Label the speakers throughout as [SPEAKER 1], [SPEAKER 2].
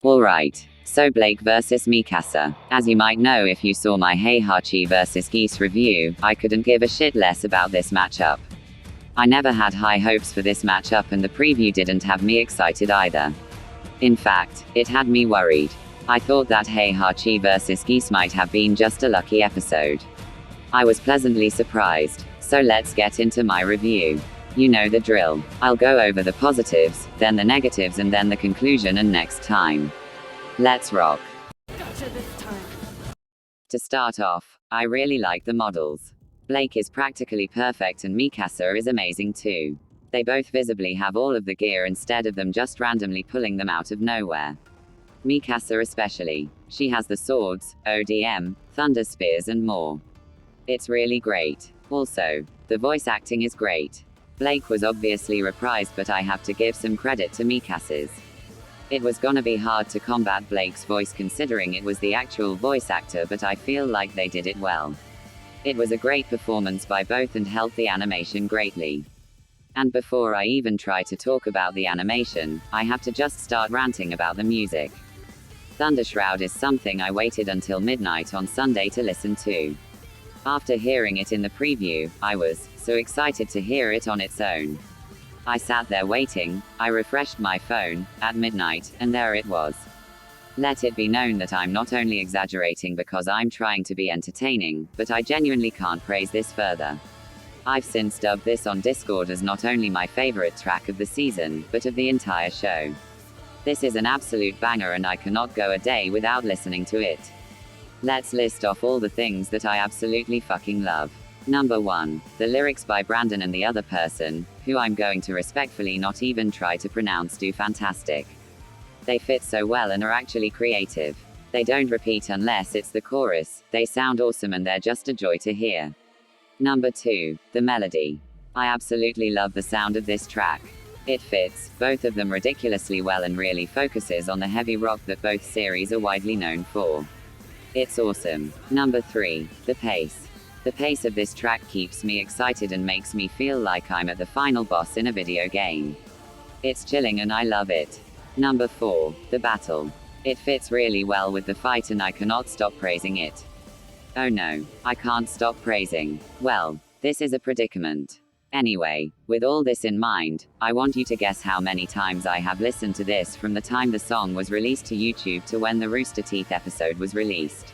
[SPEAKER 1] Alright, so Blake versus Mikasa. As you might know if you saw my Heihachi vs Geese review, I couldn't give a shit less about this matchup. I never had high hopes for this matchup and the preview didn't have me excited either. In fact, it had me worried. I thought that Heihachi vs Geese might have been just a lucky episode. I was pleasantly surprised, so let's get into my review. You know the drill. I'll go over the positives, then the negatives and then the conclusion and next time. Let's rock.
[SPEAKER 2] Gotcha this time.
[SPEAKER 1] To start off, I really like the models. Blake is practically perfect and Mikasa is amazing too. They both visibly have all of the gear instead of them just randomly pulling them out of nowhere. Mikasa especially. She has the swords, ODM, thunder spears and more. It's really great. Also, the voice acting is great. Blake was obviously reprised but I have to give some credit to Mikasa's. It was gonna be hard to combat Blake's voice considering it was the actual voice actor but I feel like they did it well. It was a great performance by both and helped the animation greatly. And before I even try to talk about the animation, I have to just start ranting about the music. Thundershroud is something I waited until midnight on Sunday to listen to. After hearing it in the preview, I was so excited to hear it on its own. I sat there waiting, I refreshed my phone, at midnight, and there it was. Let it be known that I'm not only exaggerating because I'm trying to be entertaining, but I genuinely can't praise this further. I've since dubbed this on Discord as not only my favorite track of the season, but of the entire show. This is an absolute banger and I cannot go a day without listening to it. Let's list off all the things that I absolutely fucking love. Number 1. The lyrics by Brandon and the other person, who I'm going to respectfully not even try to pronounce, do fantastic. They fit so well and are actually creative. They don't repeat unless it's the chorus, they sound awesome and they're just a joy to hear. Number 2. The melody. I absolutely love the sound of this track. It fits, both of them ridiculously well and really focuses on the heavy rock that both series are widely known for. It's awesome. Number 3. The pace. The pace of this track keeps me excited and makes me feel like I'm at the final boss in a video game. It's chilling and I love it. Number 4. The battle. It fits really well with the fight and I cannot stop praising it. Oh no, I can't stop praising. Well, this is a predicament. Anyway, with all this in mind, I want you to guess how many times I have listened to this from the time the song was released to YouTube to when the Rooster Teeth episode was released.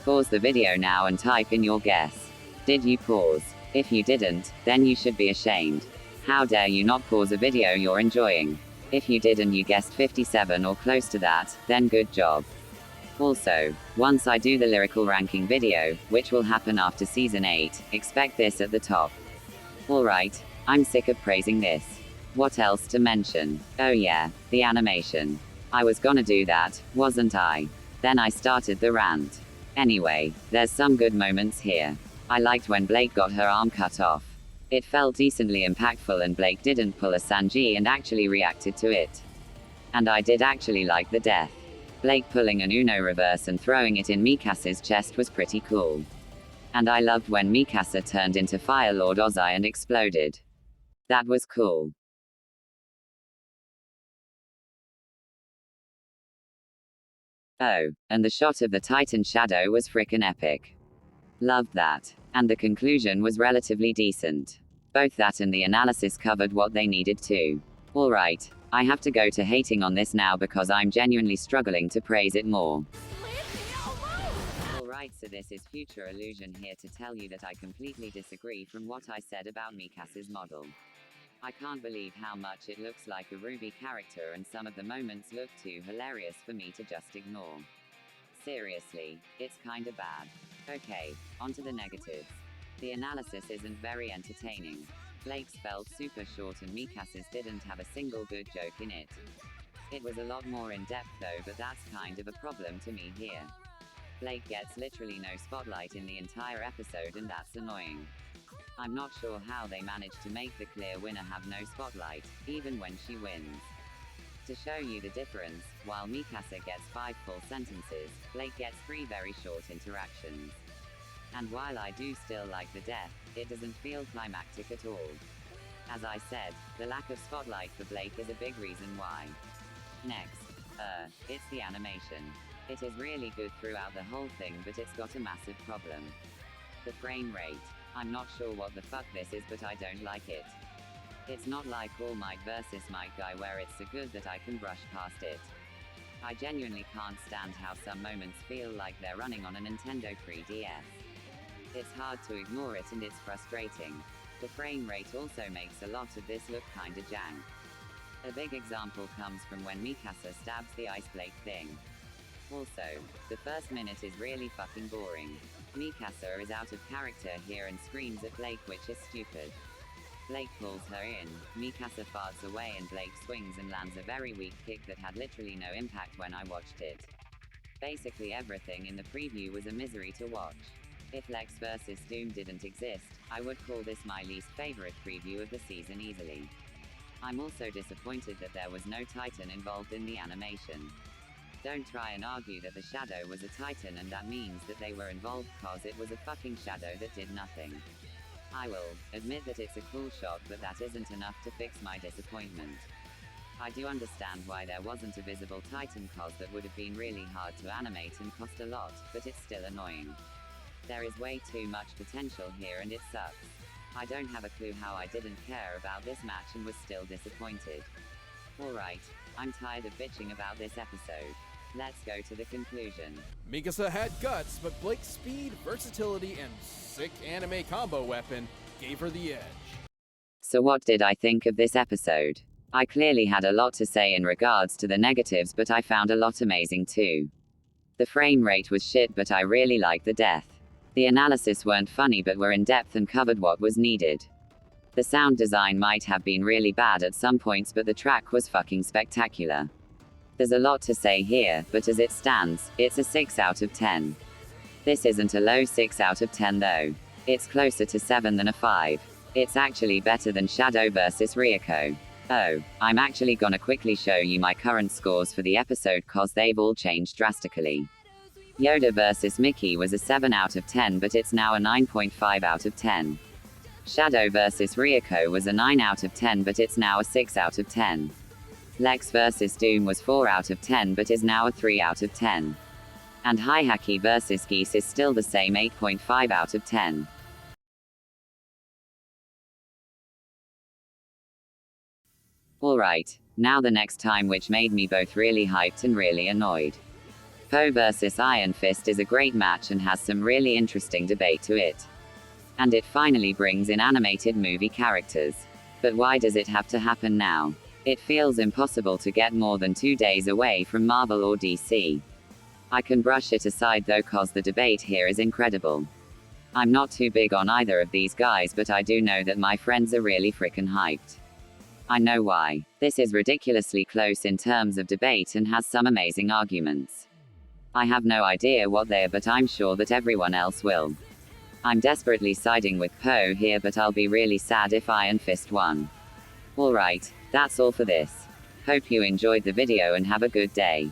[SPEAKER 1] Pause the video now and type in your guess. Did you pause? If you didn't, then you should be ashamed. How dare you not pause a video you're enjoying? If you did and you guessed 57 or close to that, then good job. Also, once I do the lyrical ranking video, which will happen after season 8, expect this at the top. Alright, I'm sick of praising this. What else to mention? Oh yeah, the animation. I was gonna do that, wasn't I? Then I started the rant. Anyway, there's some good moments here. I liked when Blake got her arm cut off. It felt decently impactful and Blake didn't pull a Sanji and actually reacted to it. And I did actually like the death. Blake pulling an Uno reverse and throwing it in Mikasa's chest was pretty cool. And I loved when Mikasa turned into Fire Lord Ozai and exploded. That was cool. Oh, and the shot of the Titan shadow was frickin' epic. Loved that. And the conclusion was relatively decent. Both that and the analysis covered what they needed to. Alright, I have to go to hating on this now because I'm genuinely struggling to praise it more. Alright, so this is Future Illusion here to tell you that I completely disagree from what I said about Mikasa's model. I can't believe how much it looks like a Ruby character and some of the moments look too hilarious for me to just ignore. Seriously, it's kinda bad. Okay, onto the negatives. The analysis isn't very entertaining. Blake's felt super short and Mikasa's didn't have a single good joke in it. It was a lot more in depth though, but that's kind of a problem to me here. Blake gets literally no spotlight in the entire episode and that's annoying. I'm not sure how they managed to make the clear winner have no spotlight, even when she wins. To show you the difference, while Mikasa gets 5 full sentences, Blake gets 3 very short interactions. And while I do still like the death, it doesn't feel climactic at all. As I said, the lack of spotlight for Blake is a big reason why. Next, It's the animation. It is really good throughout the whole thing, but it's got a massive problem. The frame rate. I'm not sure what the fuck this is, but I don't like it. It's not like All Might vs. Might Guy where it's so good that I can brush past it. I genuinely can't stand how some moments feel like they're running on a Nintendo 3DS. It's hard to ignore it and it's frustrating. The frame rate also makes a lot of this look kinda jank. A big example comes from when Mikasa stabs the ice Blake thing. Also, the first minute is really fucking boring. Mikasa is out of character here and screams at Blake, which is stupid. Blake pulls her in, Mikasa farts away and Blake swings and lands a very weak kick that had literally no impact when I watched it. Basically everything in the preview was a misery to watch. If Lex vs. Doom didn't exist, I would call this my least favorite preview of the season easily. I'm also disappointed that there was no Titan involved in the animation. Don't try and argue that the Shadow was a Titan and that means that they were involved, cause it was a fucking shadow that did nothing. I will admit that it's a cool shot, but that isn't enough to fix my disappointment. I do understand why there wasn't a visible Titan, cause that would have been really hard to animate and cost a lot, but it's still annoying. There is way too much potential here and it sucks. I don't have a clue how I didn't care about this match and was still disappointed. Alright, I'm tired of bitching about this episode. Let's go to the conclusion.
[SPEAKER 2] Mikasa had guts, but Blake's speed, versatility, and sick anime combo weapon gave her the edge.
[SPEAKER 1] So what did I think of this episode? I clearly had a lot to say in regards to the negatives, but I found a lot amazing too. The frame rate was shit, but I really liked the death. The analysis weren't funny but were in depth and covered what was needed. The sound design might have been really bad at some points, but the track was fucking spectacular. There's a lot to say here, but as it stands, it's a 6 out of 10. This isn't a low 6 out of 10 though. It's closer to 7 than a 5. It's actually better than Shadow vs. Ryoko. Oh, I'm actually gonna quickly show you my current scores for the episode cause they've all changed drastically. Yoda vs. Mickey was a 7 out of 10, but it's now a 9.5 out of 10. Shadow vs. Ryoko was a 9 out of 10, but it's now a 6 out of 10. Lex vs. Doom was 4 out of 10, but is now a 3 out of 10. And Haihaki vs. Geese is still the same 8.5 out of 10. Alright, now the next time, which made me both really hyped and really annoyed. Poe vs. Iron Fist is a great match and has some really interesting debate to it. And it finally brings in animated movie characters. But why does it have to happen now? It feels impossible to get more than 2 days away from Marvel or DC. I can brush it aside though, cause the debate here is incredible. I'm not too big on either of these guys, but I do know that my friends are really frickin' hyped. I know why. This is ridiculously close in terms of debate and has some amazing arguments. I have no idea what they are, but I'm sure that everyone else will. I'm desperately siding with Poe here, but I'll be really sad if Iron Fist won. Alright, that's all for this. Hope you enjoyed the video and have a good day.